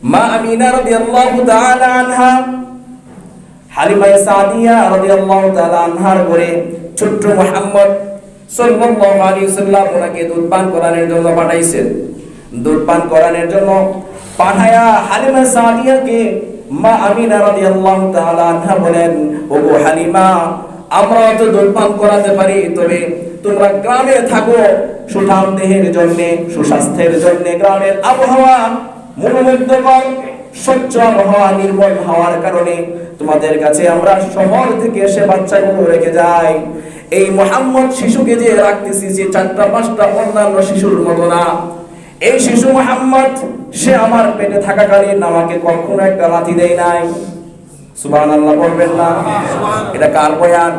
মা আমিনা রাদিয়াল্লাহু তাআলা আনহা, হালিমা সাদিয়া রাদিয়াল্লাহু তাআলা আনহার ঘরে ছোট্ট মুহাম্মদ সাল্লাল্লাহু আলাইহি ওয়াসাল্লাম ওনাকে দুধ পান করানোর জন্য পাঠাইছেন। দুধ পান করানোর জন্য পাঠায়া হালিমা সাদিয়াকে মা আমিনা রাদিয়াল্লাহু তাআলা আনহা বলেন, ওগো হালিমা, আমরা তো দুধ পান করাতে পারি, তবে তোমরা গ্রামে থাকো, সুঠাম দেহের জন্য, সুস্বাস্থ্যের জন্য গ্রামের আবহাওয়া মনোমুগ্ধকর, স্বচ্ছ আবহাওয়া, নির্মল হওয়ার কারণে তোমাদের কাছে আমরা শহর থেকে এসে বাচ্চাগুলো রেখে যাই। এই মুহাম্মদ শিশুকে যে রাখতেছি, যে 4টা-5টা অন্যান্য শিশুর মতো না। এই শিশু মুহাম্মদ, সে আমার পেটে থাকাকালীন আমাকে কখনো একটা লাথি দেয় নাই। সুবহানাল্লাহ বলবেন না? এটা কার বয়ান?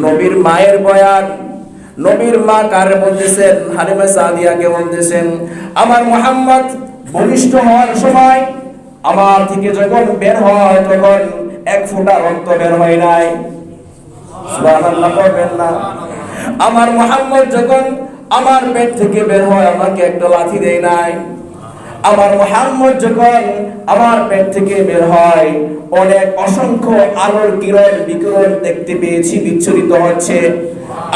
নবীর মায়ের বয়ান। নবীর মা কারে বলতেছেন? হালিমা সাদিয়াকে বলতেছেন, আমার মুহাম্মদ ভূমিষ্ঠ হওয়ার সময় আমার থেকে যখন বের হয় তখন 1 ফোঁটা রক্ত বের হয় নাই। সুবহানাল্লাহ বলবেন না? আমার মুহাম্মদ যখন আমার পেট থেকে বের হয় আমাকে একটা লাথি দেয় নাই। আমার মুহাম্মদ যখন আমার পেট থেকে বের হয় অনেক অসংখ্য আলোর কিরণ বিকিরণ দেখতে পেয়েছি, বিচ্ছুরিত হচ্ছে।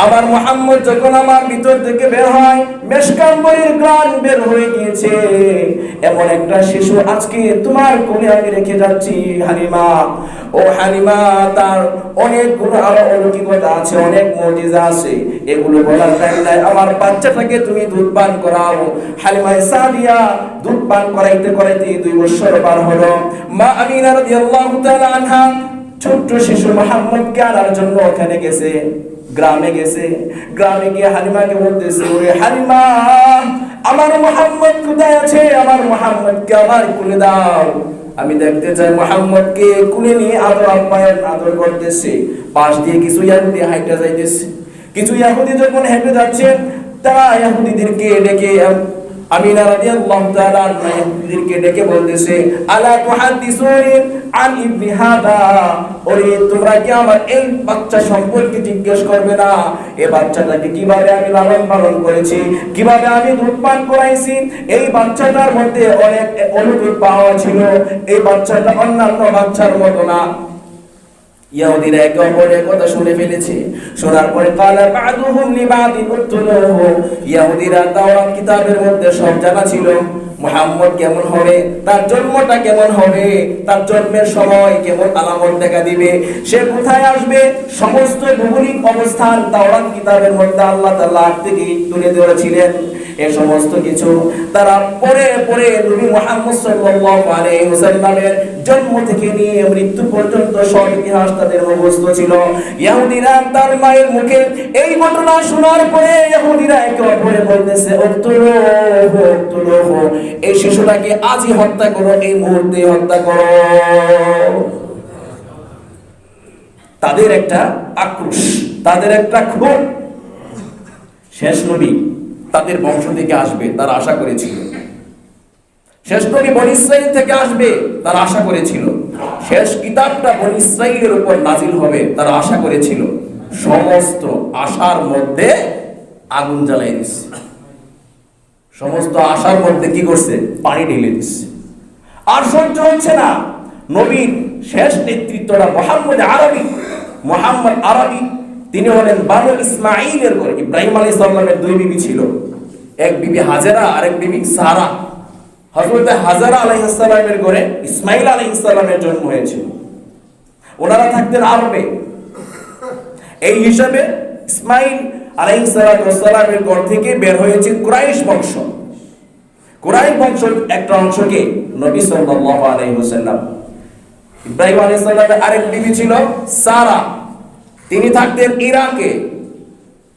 আমার মুহাম্মদ যখন আমার ভিতর থেকে বের হয় মেশকাম্বরীর গ্রাণ বের হয়ে গিয়েছে। এমন একটা শিশু আজকে তোমার কোলে আমি রেখে যাচ্ছি হালিমা। ও হালিমা, তার অনেক গুণ আরো অলৌকিকতা আছে, অনেক মুজিজা আছে, এগুলো বলার টাইম নাই। আমার বাচ্চাটাকে তুমি দুধ পান করাও। হালিমা সাদিয়া দুধ পান করাইতে করাইতে 2 বছর পার হলো। মা আমিনা রাদিয়াল্লাহু তাআলা আনহা ছোট্ট শিশু মুহাম্মদকে আনার জন্য ওখানে গেছে, গ্রামে গেছে। গ্রামে গিয়ে হালিমাকে বলতেছে, ওরে হালিমা, আমার মুহাম্মদ কোথায় আছে? আমার মুহাম্মদকে আমার কোলে দাও, আমি দেখতে চাই। মুহাম্মদকে কোলে নিয়ে আদর আপ্যায়ন আদর করতেছে। পাশ দিয়ে কিছু ইহুদি হাইটা যাইতেছে। কিছু ইহুদি যখন হেঁটে যাচ্ছে, তারা ইহুদিদেরকে ডেকে, আমিনা রাদিয়াল্লাহু তাআলা ইহুদিদেরকে ডেকে বলতেছে, আলা তুহাদ্দিসুনি আন ইবনি হাদা, ওরে তোমরা কি আমার এই বাচ্চা সম্পর্কে জিজ্ঞেস করবে না? এই বাচ্চাটাকে কিভাবে আমি লালন পালন করেছি, কিভাবে আমি দুধ পান করাইছি। এই বাচ্চাটার মধ্যে অনেক অনুভূতি পাওয়া ছিল। এই বাচ্চাটা অন্যান্য বাচ্চার মতো না। ইহুদিরা একে অপরের কথা শুনে ফেলেছে। শোনার পরে কালা বাদুহুম লিবাদিন উতলুহু, ইহুদিরা তাওরাত কিতাবের মধ্যে সব জানা ছিল। মুহাম্মদ কেমন হবে, তার জন্মটা কেমন হবে, তার জন্মের সময় কেমন আলামত দেখা দিবে, সে কোথায় আসবে, সমস্ত ভৌগোলিক অবস্থান তাওরাত কিতাবের মধ্যে আল্লাহ তাআলা আগে থেকেই তুলে ধরেছিলেন। এই সমস্ত কিছু তারা পরে পরে নবী মুহাম্মদ সাল্লাল্লাহু আলাইহি ওয়াসাল্লামের জন্ম থেকে নিয়ে মৃত্যু পর্যন্ত সব ইতিহাস তাদের মুখস্থ ছিল। ইহুদিরা তার মায়ের মুখে এই ঘটনা শোনার পরে ইহুদিরা একে অপরে বলতেছে, উকতুলুহু, এই শিশুটাকে আজই হত্যা করো, এই মুহূর্তে হত্যা করো। তাদের একটা আক্রোশ, তাদের একটা ক্ষোভ। শেষ নবী তাদের বংশ থেকে আসবে, তারা আশা করেছিল। শেষ নবী বনী ইসরাইল থেকে আসবে, তারা আশা করেছিল। শেষ কিতাবটা বনী ইসরাইলের উপর নাজিল হবে, তারা আশা করেছিল। সমস্ত আশার মধ্যে আগুন জ্বালাই দিচ্ছে। সমস্ত আশার মধ্যে কি করছে? পানি ঢেলে দিচ্ছে। আর সহ্য হচ্ছে না। নবীর শেষ নেতৃত্বটা মুহাম্মদ আরবি, তিনি হলেন বানু ইসমাঈলের ঘরে। ইব্রাহিম আলাইহিস সালামের 2 বিবি ছিল, এক বিবি হাজেরা আর এক বিবি সারা। হযরত হাজেরা আলাইহিস সালামের ঘরে ইসমাঈল আলাইহিস সালামের জন্ম হয়েছিল। ওনারা থাকতেন আরবে। এই হিসাবে ইসমাঈল আলাইহিস সালামের ঘর থেকে বের হয়েছে কুরাইশ বংশ। কুরাইশ বংশের একটা অংশকে নবী সাল্লাল্লাহু আলাইহি ওয়াসাল্লাম। ইব্রাহিম আলাইহিস সালামের আরেক বিবি ছিল সারা, তিনি থাকতেন ইরাকে।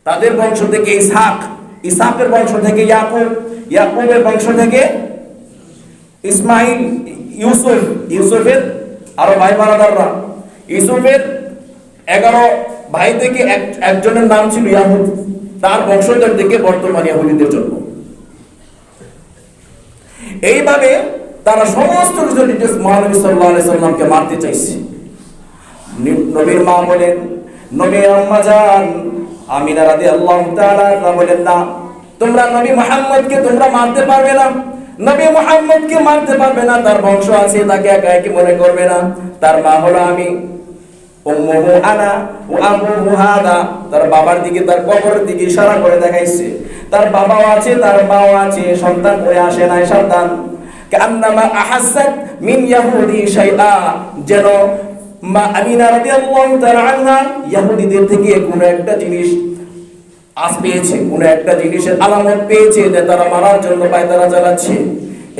তাদের বংশ থেকে ইসহাক, ইসহাকের বংশ থেকে ইয়াকুব, ইয়াকুবের বংশ থেকে ইসমাঈল, ইউসুফ, ইউসুফের আরো ভাই বারাদাররা। ইউসুফের 11 ভাই থেকে একজনের নাম ছিল ইয়াহুদ, তার বংশধর থেকে বর্তমান ইহুদিদের জন্ম। এইভাবে তারা সমস্ত কিছু ডিটেইলস মহানবী সাল্লাল্লাহু আলাইহি সাল্লামকে মারতে চাইছে। নবীর মা বলেন, নবী আম্মা জান আমিনা রাদিয়াল্লাহু তাআলা বলেন, না, তোমরা নবী মুহাম্মদকে তোমরা মারতে পারবে না। নবী মুহাম্মদকে মারতে পারবে না, তার বংশ আছে, তাকে একা একই মনে করবে না। তার মা হলো আমি, উম্মুহু আনা ওয়া আবুহু হাদা, তার বাবার দিকে, তার কবরের দিকে ইশারা করে দেখাইছে। তার বাবাও আছে, তার মাও আছে, সন্তান করে আসে নাই সন্তান। কান্নামা আহাসাত মিন ইয়াহুদি শাইআ, যেন মা আমিনা রাদিয়াল্লাহু তাআলা আনহা ইহুদিদের থেকে কোন একটা জিনিস আজ পেয়েছে, কোন একটা জিনিসের আলামত পেয়েছে যে তারা মারার জন্য পায়তারা চালাচ্ছে।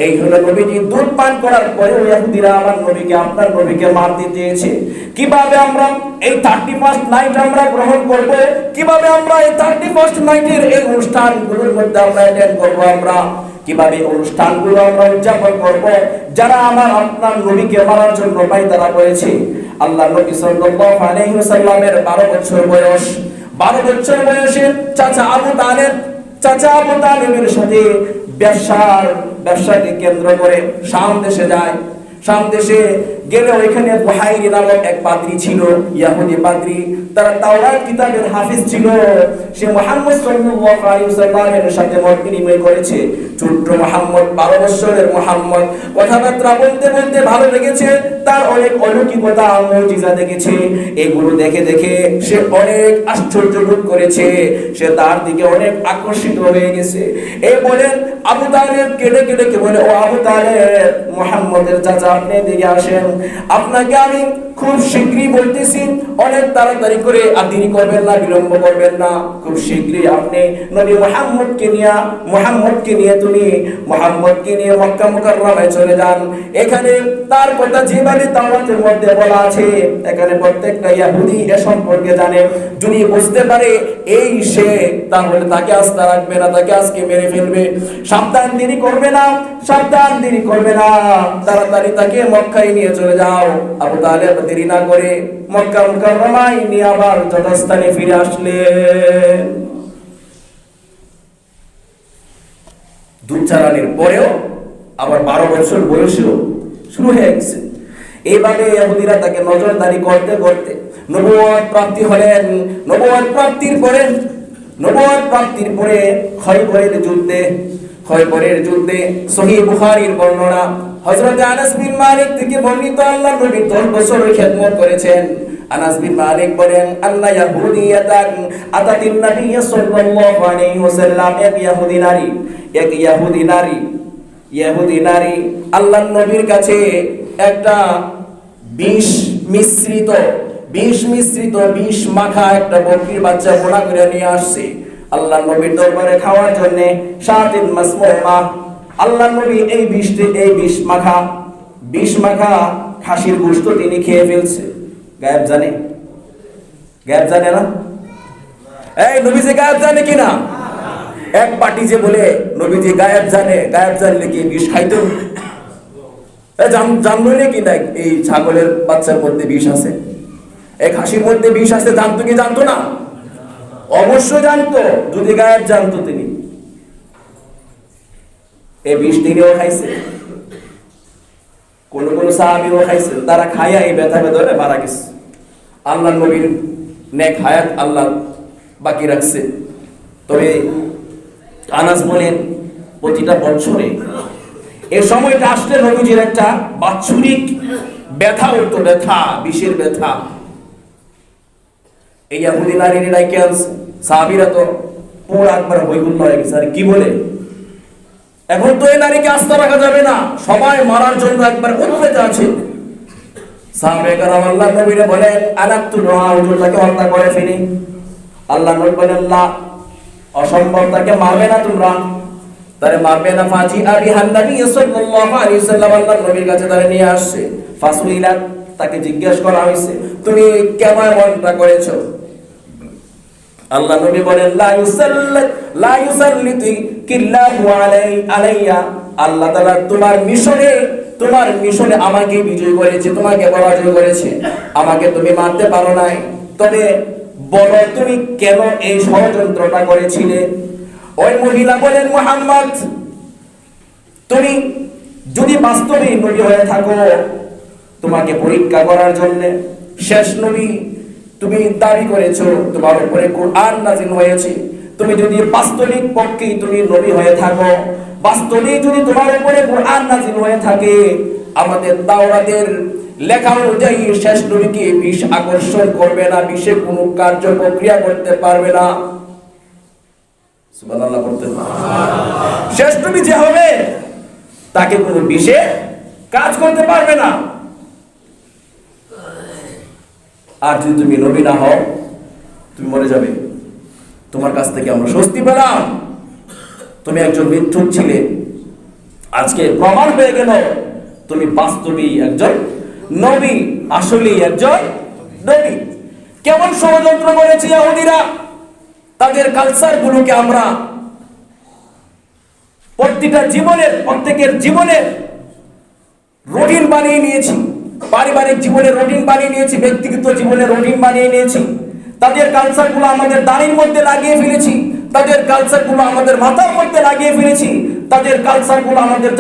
এই হলো নবীজি দুধ পান করার পরে ইহুদিরা আমার নবীকে, আপনার নবীকে মারতে চেয়েছে। কিভাবে আমরা এই 31st নাইট আমরা গ্রহণ করব, কিভাবে আমরা এই 31st নাইটের এই অনুষ্ঠানগুলোর মধ্যে আমরা অ্যাটেন্ড করব, আমরা কিভাবে অনুষ্ঠানগুলো আমরা উদযাপন করব যারা আমার আপনার নবীকে মারার জন্য পায়তারা করেছে। আল্লাহ নবী সাল্লাল্লাহু আলাইহি ওয়াসাল্লামের 12 বছর বয়স, 12 বছর বয়সে চাচা আবু তালেবের সাথে ব্যবসাকে কেন্দ্র করে শাম দেশে যায়। শাম দেশে গেলে ওইখানে বুহাইরি নামক এক পাদ্রী ছিল, ইহুদি পাদ্রী, তারা তাওরাত কিতাবের হাফিজ ছিল। সে মুহাম্মদ সাল্লাল্লাহু আলাইহি ওয়াসাল্লামের সাথে মত বিনিময় করেছে। ছোট্ট মুহাম্মদ, 12 বছরের মুহাম্মদ কথাবার্তা বলতে বলতে ভালো লেগেছে, তার অনেক অলৌকিকতা মুজিজা দেখেছে। এগুলো দেখে দেখে সে অনেক আশ্চর্য বোধ করেছে, সে তার দিকে অনেক আকর্ষিত হয়ে গেছে। এই বলেন আবু তালেব কেটে কেটে কে বলে, ও আবু তালেব, মুহাম্মদের চাচা আপনি এদিকে আসেন, আপনাকে আমি খুব শীঘ্রই বলতেছি, অনেক তাড়াতাড়ি করে, আর দেরি করবেন না, বিলম্ব করবেন না, খুব শীঘ্রই আপনি নবী মুহাম্মদকে নিয়ে মক্কা মুকাররমায় চলে যান। এখানে তার কথা যেভাবে তাওরাতের মধ্যে বলা আছে, এখানে প্রত্যেকটা ইহুদি এ সম্পর্কে জানে। যদি বুঝতে পারে এই সে, তাহলে তাকে আস্থা রাখবে না, তাকে আজকে মেরে ফেলবে। সাবধান, দেরি করবে না, তাড়াতাড়ি তাকে মক্কায় নিয়ে চলে যাও। আবু তালেব দেরি না করে মক্কা মুকাররমায় নিয়ে আবার যথাস্থানে ফিরে আসলেন। দুধ চালানোর পরেও আবার 12 বছর বয়সেও শুরু হয়ে গেছে। এইভাবে ইহুদিরা তাকে নজরদারি করতে করতে নবুয়ত প্রাপ্তি হলেন। নবুয়ত প্রাপ্তির পরে খয়বরের যুদ্ধে সহিহ বুখারীর বর্ণনা, হযরত আনাস বিন মালিক থেকে বর্ণিত, আল্লাহর নবী 10 বছর খেদমত করেছেন। আনাস বিন মালিক বলেন, আল্লাহ ইয়াহুদিয়াতান আতাতিন নবী সাল্লাল্লাহু আলাইহি ওয়াসাল্লাম, এক ইহুদি নারী আল্লাহর নবীর কাছে একটা বিষ মাখা একটা বকরির বাচ্চা বোনা করে নিয়ে আসছে আল্লাহর নবীর দরবারে খাওয়ার জন্য। শাতিন মাসমুমা, আল্লাহর নবী এই বিষ মাখা খাসির গোশত তিনি খেয়ে ফেলছে। গায়েব জানে না? এই নবীজি গায়েব জানে কিনা? এক পার্টি যে বলে নবীজি গায়েব জানলে কি বিষ খাইতো? জানলো নাকি না এই ছাগলের বাচ্চার মধ্যে বিষ আছে, এই খাসির মধ্যে বিষ আছে? জানতো কি জানতো না? অবশ্যই জানতো। যদি গায়েব জানতো তিনি, এই বিষ তিনিও খাইছে, কোন সাহাবীও খাইছে। তারা খাইয়া এই ব্যথা বেদনে মারা গেছে। আল্লাহর নবীর নেক হায়াত আল্লাহ বাকি রাখছে। তবে আনাস বলেন, প্রতিটা বছরে এই সময়টা আসলে নবীজির একটা বাৎসরিক ব্যথা হতো, বিষের ব্যথা। এই ইহুদি নারীর ডাইকে আনছে, সাহাবীরা তো পুরো একবার হইগুল্লা হয়ে গেছে। আর কি বলে, এখন তো এই নারীকে আস্থা রাখা যাবে না, সবাই মারার জন্য একবার উদ্বেগে আছে। সাহাবায়ে কেরাম আল্লাহর নবীকে বলেন, আনাতুল্লাহ, হুজুর তাকে হত্যা করে ফেলি। আল্লাহর নবী বলেন, না, অসম্ভব, তাকে মারবে না তোমরা, তারে মারবে না। ফাজি আবি হান্নাবী সাল্লাল্লাহু আলাইহি ওয়াসাল্লাম, আল্লাহর নবীর কাছে তারে নিয়ে আসছে। ফাসুইলা, তাকে জিজ্ঞেস করা হয়েছে, তুমি কেন এমনটা করেছো? আল্লাহ নবী বলেন, লা ইউসাল্লিতু কিল্লাহু আলাইয়া, আল্লাহ তাআলা তোমার মিশনে আমাকে বিজয় করেছে, তোমাকে পরাজয় করেছে, আমাকে তুমি মারতে পারো নাই। তবে বলো তুমি কেন এই ষড়যন্ত্রটা করেছিলে? ওই মহিলা বলেন, মুহাম্মদ, তুমি যদি বাস্তবে নবী হয়ে থাকো, তোমাকে পরীক্ষা করার জন্য শেষ নবী তুমি দাবি করেছো, তোমার উপরে কোরআন নাযিল হয়েছে, তুমি যদি বাস্তবিক পক্ষেই তুমি নবী হয়ে থাকো, বাস্তবিক যদি তোমার উপরে কোরআন নাযিল হয়ে থাকে, আমাদের তাওরাতের লেখা অনুযায়ী শেষ নবীকে বিষ আকর্ষণ করবে না, বিষে কোনো কার্য প্রক্রিয়া করতে পারবে না। সুবহানাল্লাহ বলতে শেষ নবী যে হবে তাকে কোনো বিষে কাজ করতে পারবে না। আর যদি তুমি নবী না হও, তুমি মরে যাবে। তোমার কাছ থেকে আমরা স্বস্তি পেলাম, তুমি একজন মিথ্যুক ছিলে, আজকে প্রমাণ হয়ে গেল তুমি বাস্তবেই একজন নবী, আসলেই একজন নবী। কেমন ষড়যন্ত্র করেছে ইহুদিরা, তাদের কালচার গুলোকে আমরা প্রত্যেকের জীবনের রুটিন বানিয়ে নিয়েছি, পারিবারিক জীবনের রুটিন বানিয়ে নিয়েছি, ব্যক্তিগত জীবনের রুটিন বানিয়ে নিয়েছি। তাদের কালচার গুলো আমাদের দাড়ির মধ্যে লাগিয়ে ফেলেছি, তাদের কালচার গুলো আমাদের মাথার মধ্যে লাগিয়ে ফেলেছি, তাদের কালচার গুলো আমাদের